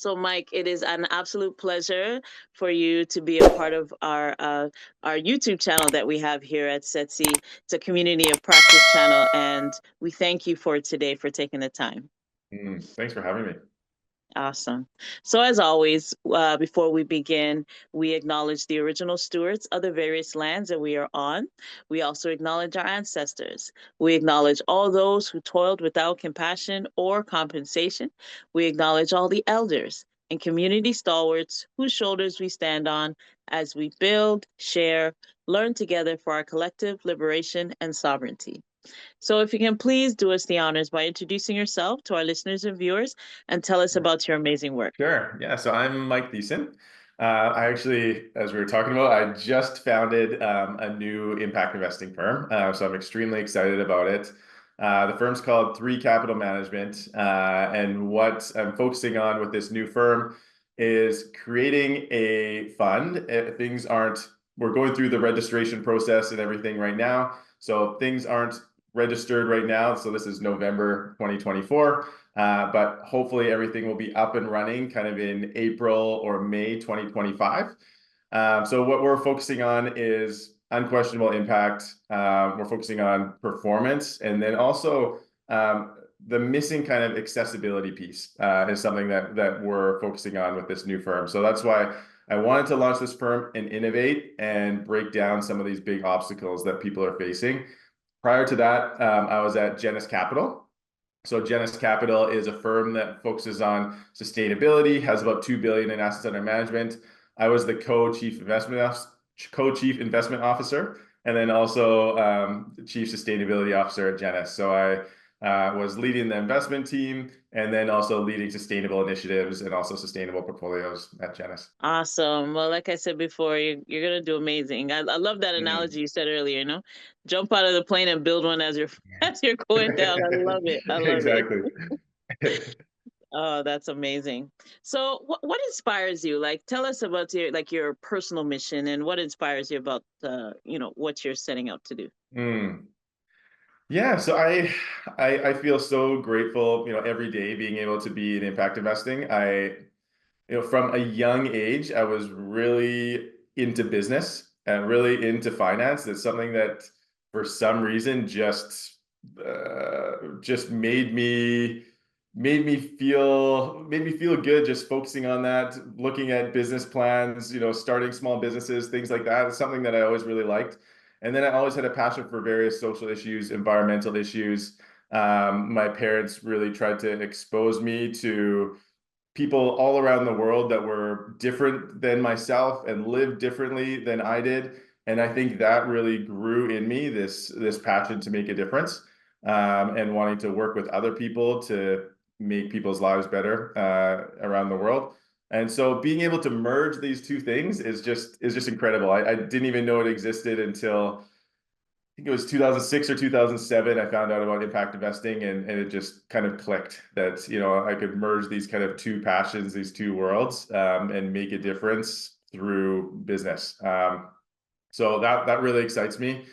So, Mike, it is an absolute pleasure for you to be a part of our YouTube channel that we have here at SETSI. It's a community of practice channel, and we thank you for today for taking the time. Thanks for having me. Awesome. So, as always, before we begin, we acknowledge the original stewards of the various lands that we are on. We also acknowledge our ancestors. We acknowledge all those who toiled without compassion or compensation. We acknowledge all the elders and community stalwarts whose shoulders we stand on as we build, share, learn together for our collective liberation and sovereignty. So, if you can please do us the honors by introducing yourself to our listeners and viewers and tell us about your amazing work. Sure. Yeah. So I'm Mike Thiessen. I actually, as we were talking about, I just founded a new impact investing firm. So I'm extremely excited about it. The firm's called Three Capital Management. And what I'm focusing on with this new firm is creating a fund. We're going through the registration process and everything right now. So things aren't registered right now. So this is November 2024. But hopefully everything will be up and running kind of in April or May 2025. So what we're focusing on is unquestionable impact. We're focusing on performance, and then also the missing kind of accessibility piece is something that we're focusing on with this new firm. So that's why I wanted to launch this firm and innovate and break down some of these big obstacles that people are facing. Prior to that, I was at Genus Capital. So Genus Capital is a firm that focuses on sustainability, has about 2 billion in assets under management. I was the co-chief investment officer, and then also the chief sustainability officer at Genus. So I was leading the investment team, and then also leading sustainable initiatives and also sustainable portfolios at Genus. Awesome. Well, like I said before, you're gonna do amazing. I love that analogy you said earlier, jump out of the plane and build one as you're as you're going down. I love it. I love it. Exactly. Oh, that's amazing. So what inspires you? Like tell us about your personal mission and what inspires you about what you're setting out to do. Mm. Yeah, so I feel so grateful, every day being able to be in impact investing. From a young age, I was really into business and really into finance. It's something that, for some reason, just made me feel good. Just focusing on that, looking at business plans, starting small businesses, things like that. It's something that I always really liked. And then I always had a passion for various social issues, environmental issues. My parents really tried to expose me to people all around the world that were different than myself and lived differently than I did. And I think that really grew in me this passion to make a difference, and wanting to work with other people to make people's lives better around the world. And so being able to merge these two things is just incredible. I didn't even know it existed until I think it was 2006 or 2007, I found out about impact investing, and it just kind of clicked that, I could merge these kind of two passions, these two worlds, and make a difference through business. So that really excites me.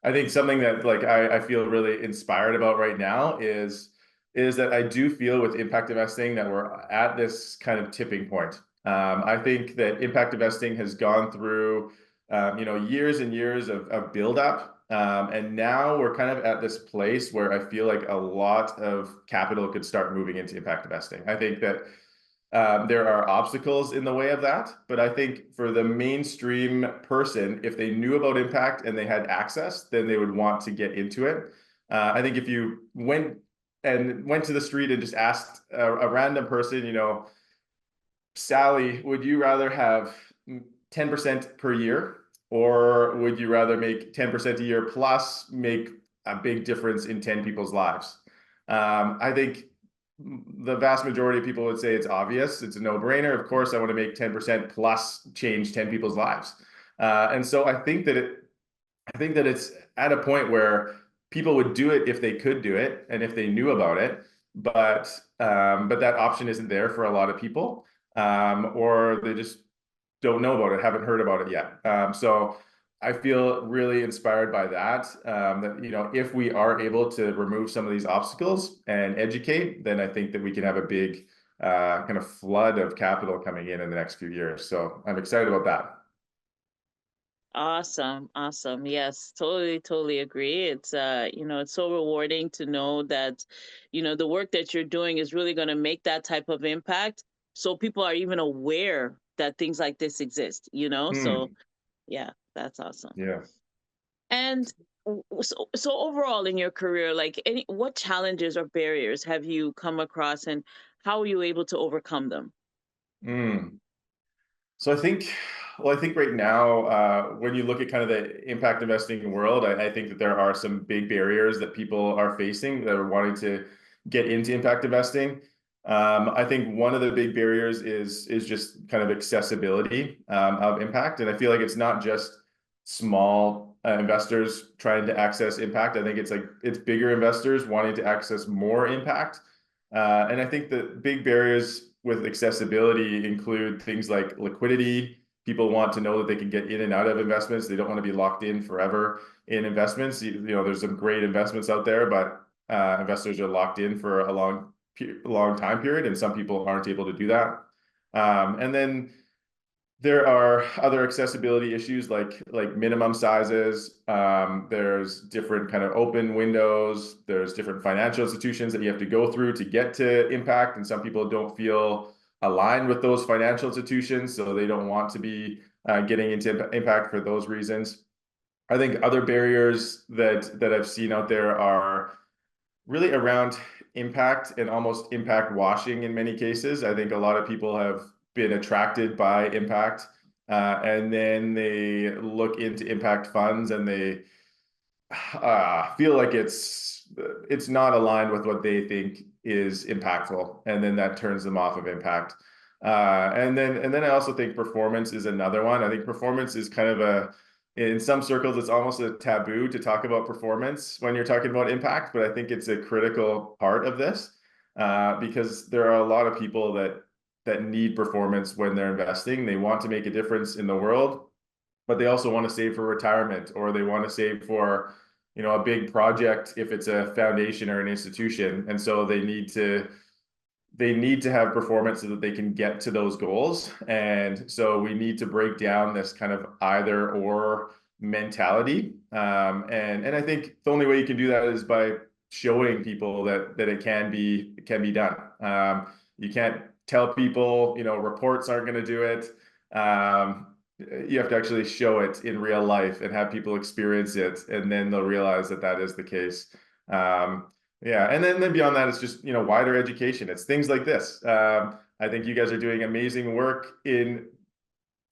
I think something that like I feel really inspired about right now is that I do feel with impact investing that we're at this kind of tipping point. I think that impact investing has gone through years and years of build up. And now we're kind of at this place where I feel like a lot of capital could start moving into impact investing. I think that there are obstacles in the way of that, but I think for the mainstream person, if they knew about impact and they had access, then they would want to get into it. I think if you went to the street and just asked a random person, Sally, would you rather have 10% per year, or would you rather make 10% a year plus make a big difference in 10 people's lives? I think the vast majority of people would say it's obvious. It's a no-brainer. Of course, I want to make 10% plus change 10 people's lives. And so I think that it's at a point where people would do it if they could do it and if they knew about it, but that option isn't there for a lot of people, or they just don't know about it, haven't heard about it yet. So I feel really inspired by that. That if we are able to remove some of these obstacles and educate, then I think that we can have a big kind of flood of capital coming in the next few years. So I'm excited about that. Awesome, awesome. Yes, totally, totally agree. It's it's so rewarding to know that, the work that you're doing is really going to make that type of impact. So people are even aware that things like this exist. So Hmm. yeah, that's awesome. Yeah. And so overall in your career, like what challenges or barriers have you come across, and how are you able to overcome Mm. So I think right now, when you look at kind of the impact investing world, I think that there are some big barriers that people are facing that are wanting to get into impact investing. I think one of the big barriers is just kind of accessibility of impact, and I feel like it's not just small investors trying to access impact. I think it's bigger investors wanting to access more impact. And I think the big barriers with accessibility include things like liquidity. People want to know that they can get in and out of investments. They don't want to be locked in forever in investments. There's some great investments out there, but investors are locked in for a long time period, and some people aren't able to do that. And then there are other accessibility issues like minimum sizes. There's different kind of open windows. There's different financial institutions that you have to go through to get to impact, and some people don't feel aligned with those financial institutions, so they don't want to be getting into impact for those reasons. I think other barriers that I've seen out there are really around impact and almost impact washing in many cases. I think a lot of people have been attracted by impact, and then they look into impact funds and they feel like it's not aligned with what they think is impactful, and then that turns them off of impact. And then I also think performance is another one. I think performance is kind of in some circles, it's almost a taboo to talk about performance when you're talking about impact, but I think it's a critical part of this, because there are a lot of people that need performance when they're investing. They want to make a difference in the world, but they also want to save for retirement, or they want to save for, a big project if it's a foundation or an institution. And so they need to have performance so that they can get to those goals. And so we need to break down this kind of either or mentality. And I think the only way you can do that is by showing people that it can be done. You can't tell people, reports aren't going to do it. You have to actually show it in real life and have people experience it, and then they'll realize that is the case. Um, yeah, and then beyond that, it's just wider education. It's things like this. I think you guys are doing amazing work in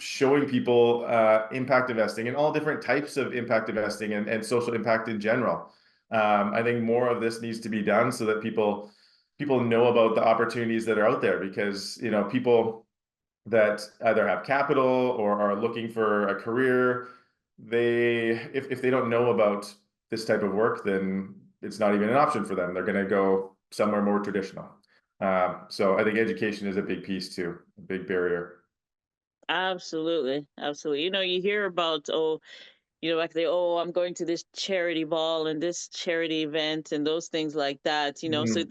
showing people impact investing and all different types of impact investing and social impact in general. I think more of this needs to be done so that people know about the opportunities that are out there, because people that either have capital or are looking for a career, if they don't know about this type of work, then it's not even an option for them. They're going to go somewhere more traditional. So I think education is a big piece too, a big barrier. Absolutely, absolutely. You hear about, like I'm going to this charity ball and this charity event and those things like that. So Mm,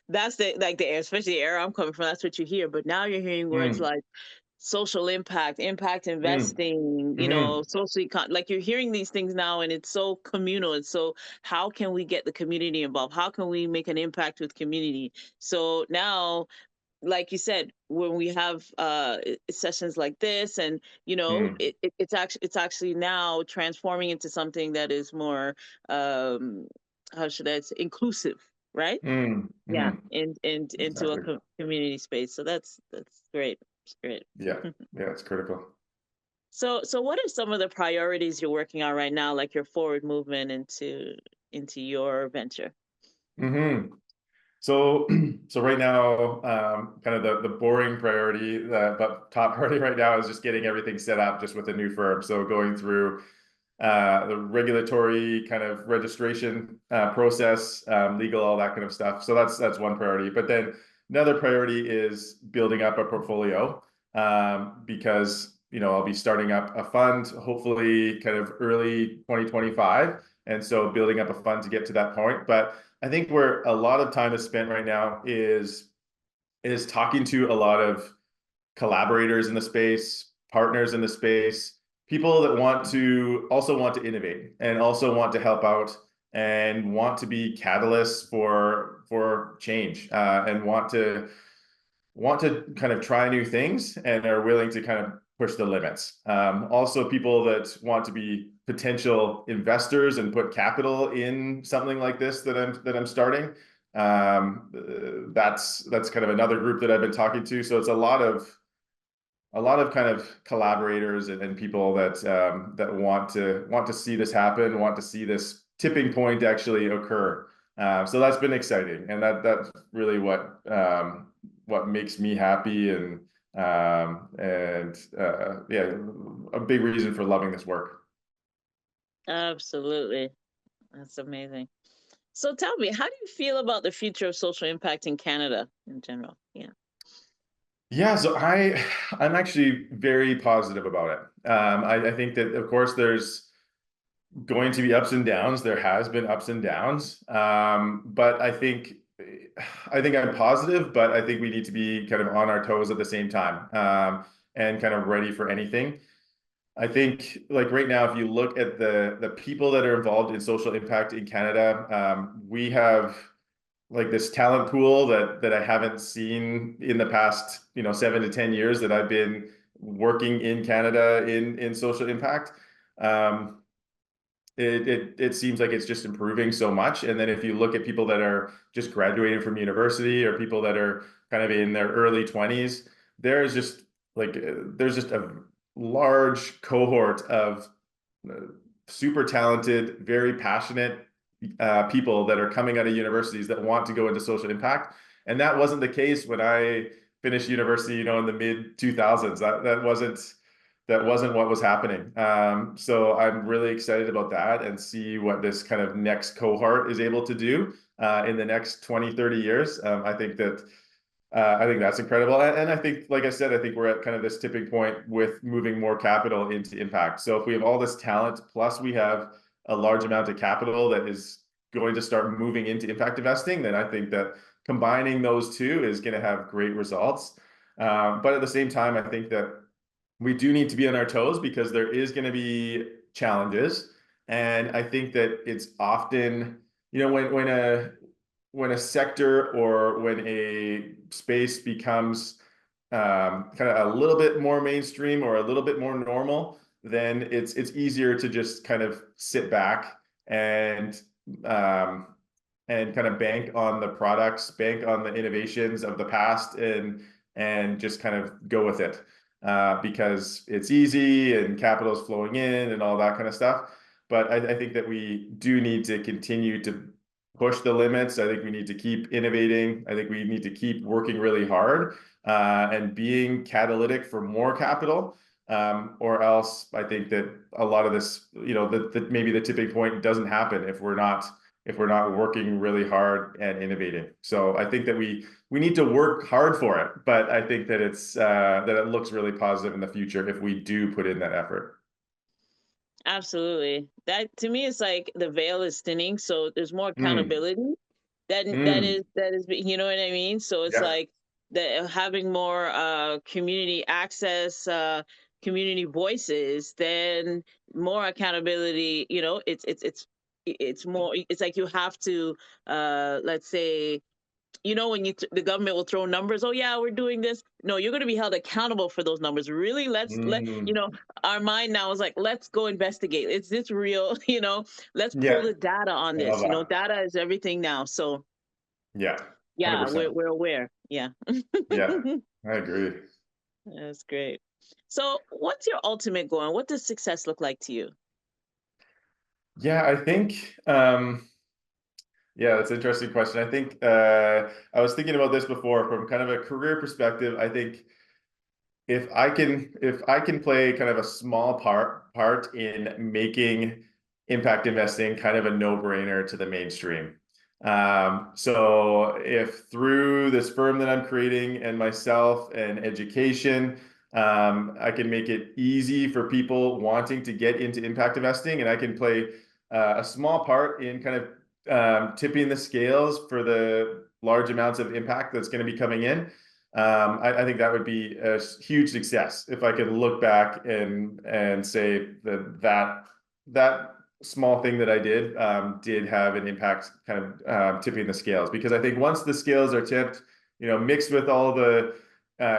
that's the especially the era I'm coming from. That's what you hear. But now you're hearing words mm, like social impact, impact mm, investing, mm, like you're hearing these things now, and it's so communal. And so how can we get the community involved? How can we make an impact with community? So now, like you said, when we have sessions like this, and mm, it's actually now transforming into something that is more, how should I say, inclusive, right? mm, Yeah, mm. into a Exactly. community space. So that's great. It's great. Yeah. Yeah, it's critical. So what are some of the priorities you're working on right now, like your forward movement into your venture? Hmm. So, so right now, kind of the boring priority, but top priority right now is just getting everything set up just with a new firm. So going through the regulatory kind of registration process, legal, all that kind of stuff. So that's one priority. But then another priority is building up a portfolio, because I'll be starting up a fund hopefully kind of early 2025, and so building up a fund to get to that point. But I think where a lot of time is spent right now is is talking to a lot of collaborators in the space, partners in the space, people that want to innovate and also want to help out and want to be catalysts for change, and want to kind of try new things and are willing to kind of push the limits. Also, people that want to be potential investors and put capital in something like this that I'm starting. That's kind of another group that I've been talking to. So it's a lot of kind of collaborators and people that want to see this happen, want to see this tipping point actually occur. So that's been exciting, and that's really what makes me happy, and yeah, a big reason for loving this work. Absolutely. That's amazing. So tell me, how do you feel about the future of social impact in Canada in general? Yeah. Yeah, so I'm actually very positive about it. I think that of course there's going to be ups and downs. There has been ups and downs, but I think I'm positive, but I think we need to be kind of on our toes at the same time, and kind of ready for anything. I think like right now, if you look at the people that are involved in social impact in Canada, we have like this talent pool that I haven't seen in the past, 7 to 10 years that I've been working in Canada in social impact. Um, it seems like it's just improving so much. And then if you look at people that are just graduating from university or people that are kind of in their early 20s, there's just there's just a large cohort of uh, super talented, very passionate people that are coming out of universities that want to go into social impact. And that wasn't the case when I finished university, in the mid 2000s. That wasn't what was happening. So I'm really excited about that and see what this kind of next cohort is able to do in the next 20, 30 years. I think that's incredible. And I think, like I said, I think we're at kind of this tipping point with moving more capital into impact. So if we have all this talent, plus we have a large amount of capital that is going to start moving into impact investing, then I think that combining those two is going to have great results. But at the same time, I think that we do need to be on our toes because there is going to be challenges. And I think that it's often, when a sector or when a space becomes kind of a little bit more mainstream or a little bit more normal, then it's easier to just kind of sit back um, and kind of bank on the products, bank on the innovations of the past, and just kind of go with it because it's easy and capital is flowing in and all that kind of stuff. But I think that we do need to continue to push the limits. I think we need to keep innovating. I think we need to keep working really hard and being catalytic for more capital. Or else I think that a lot of this, that maybe the tipping point doesn't happen if we're not working really hard and innovating. So I think that we need to work hard for it, but I think that it looks really positive in the future if we do put in that effort. Absolutely. That to me is like the veil is thinning, so there's more Mm, accountability. mm, You know what I mean? So it's yeah. like the having more community access, community voices, then more accountability. It's more. It's like you have to, let's say, when the government will throw numbers. Oh yeah, we're doing this. No, you're going to be held accountable for those numbers. Really, Mm, our mind now is like, let's go investigate. Is this real? Let's pull yeah. the data on I love this. that. Data is everything now. So Yeah. yeah, 100%. we're aware. Yeah. Yeah. I agree. That's great. So what's your ultimate goal, and what does success look like to you? Yeah, I think yeah, that's an interesting question. I think I was thinking about this before from kind of a career perspective. I think if I can play kind of a small part in making impact investing kind of a no-brainer to the mainstream. So if through this firm that I'm creating and myself and education, I can make it easy for people wanting to get into impact investing, and I can play a small part in kind of tipping the scales for the large amounts of impact that's going to be coming in. I think that would be a huge success if I could look back and say that small thing that I did have an impact, kind of tipping the scales. Because I think once the scales are tipped, mixed with all the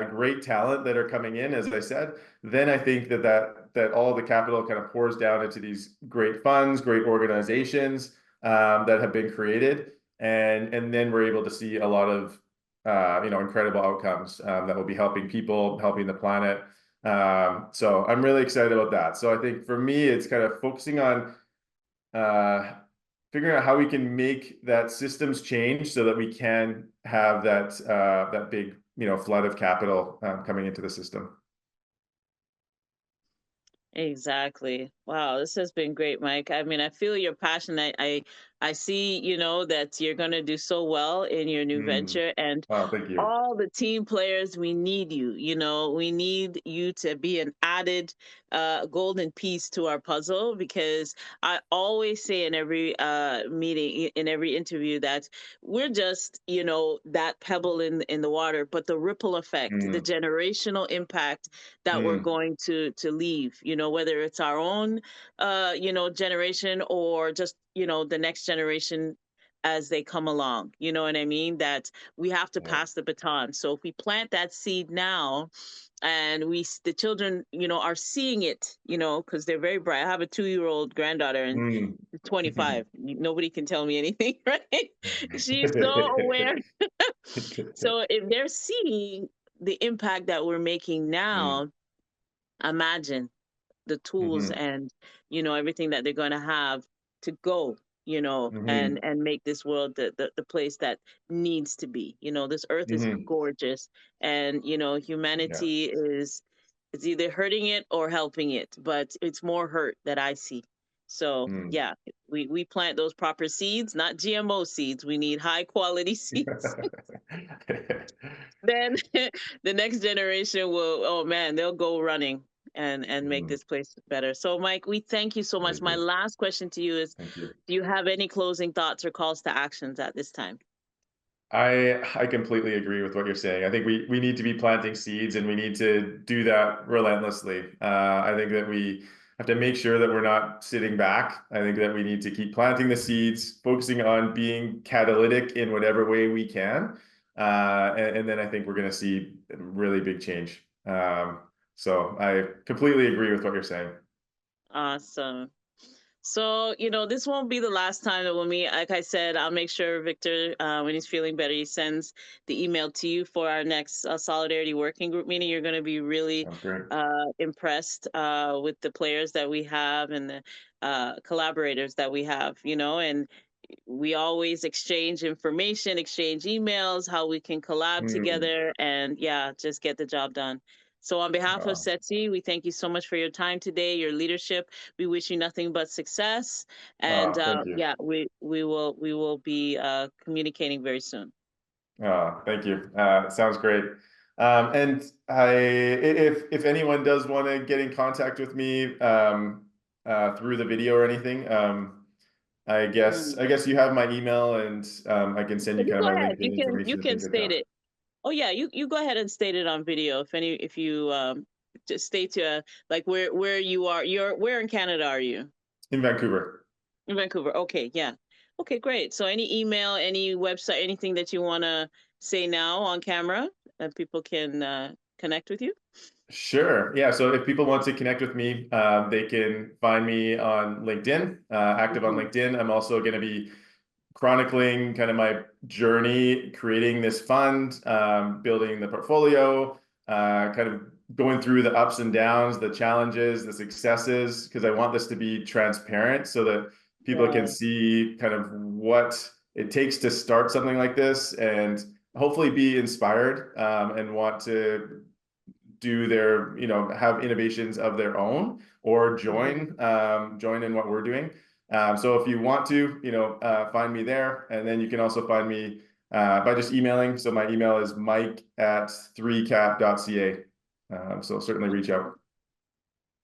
great talent that are coming in, as I said, then I think that all the capital kind of pours down into these great funds, great organizations that have been created, and then we're able to see a lot of incredible outcomes that will be helping people, helping the planet. So I'm really excited about that. So I think for me, it's kind of focusing on uh, figuring out how we can make that systems change so that we can have that big flood of capital coming into the system. Exactly. Wow, this has been great, Mike. I mean, I feel your passion. I see, that you're going to do so well in your new Mm. venture, and Oh, thank you. all the team players, we need you. We need you to be an added golden piece to our puzzle, because I always say in every meeting, in every interview, that we're just, that pebble in the water, but the ripple effect, the Mm. generational impact that we're Mm. going to leave, whether it's our own generation, or just, the next generation as they come along. You know what I mean? That we have to Yeah. pass the baton. So if we plant that seed now, and the children, are seeing it, because they're very bright. I have a 2-year-old granddaughter, and Mm. 25. Nobody can tell me anything, right? She's so aware. So if they're seeing the impact that we're making Mm. now, imagine the tools Mhm. and everything that they're going to have to go, and Mhm. make this world the place that needs to be. This earth is Mhm. gorgeous, and Yeah. humanity is either hurting it or helping it, but it's more hurt that I see. So Mm. yeah, we plant those proper seeds, not GMO seeds. We need high quality seeds. Then the next generation will, oh man, they'll go running and make Mm. this place better. So Mike, we thank you so Very much. My good. last question to you is, Thank you. do you have any closing thoughts or calls to actions at this time? I completely agree with what you're saying. I think we need to be planting seeds, and we need to do that relentlessly. I think that we have to make sure that we're not sitting back. I think that we need to keep planting the seeds, focusing on being catalytic in whatever way we can. And then I think we're going to see really big change. So I completely agree with what you're saying. Awesome. So, this won't be the last time that we'll meet. Like I said, I'll make sure Victor, when he's feeling better, he sends the email to you for our next Solidarity Working Group meeting. You're going to be really Sounds great. impressed with the players that we have, and the collaborators that we have, and we always exchange information, exchange emails, how we can collab Mm. together, and yeah, just get the job done. So on behalf of Uh, SETI, we thank you so much for your time today, your leadership. We wish you nothing but success, and Thank you. yeah, we will be communicating very soon. Thank you. Sounds great. And if anyone does want to get in contact with me through the video or anything, I guess you have my email, and I can send you You kind of go my ahead. LinkedIn You information and can things like state that. it. Oh yeah, you go ahead and state it on video. If you just state like where you are. Where in Canada are you? In Vancouver. In Vancouver. Okay, yeah. Okay, great. So any email, any website, anything that you want to say now on camera that people can connect with you? Sure. Yeah. So if people want to connect with me, they can find me on LinkedIn, active on Mhm. LinkedIn. I'm also going to be chronicling kind of my journey creating this fund, building the portfolio, kind of going through the ups and downs, the challenges, the successes, because I want this to be transparent so that people can Yes. see kind of what it takes to start something like this, and hopefully be inspired and want to do their, have innovations of their own, or Mhm. join in what we're doing. So if you want to, find me there, and then you can also find me by just emailing. So my email is mike@3cap.ca. So certainly reach out.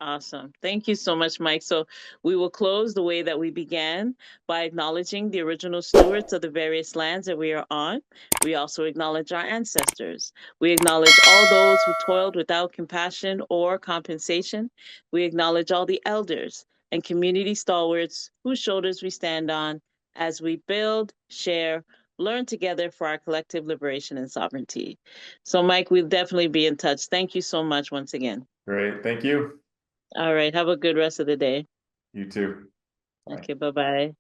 Awesome. Thank you so much, Mike. So we will close the way that we began by acknowledging the original stewards of the various lands that we are on. We also acknowledge our ancestors. We acknowledge all those who toiled without compassion or compensation. We acknowledge all the elders and community stalwarts whose shoulders we stand on as we build, share, learn together for our collective liberation and sovereignty. So, Mike, we'll definitely be in touch. Thank you so much once again. Great. Thank you. All right. Have a good rest of the day. You too. Bye. Okay. Bye bye.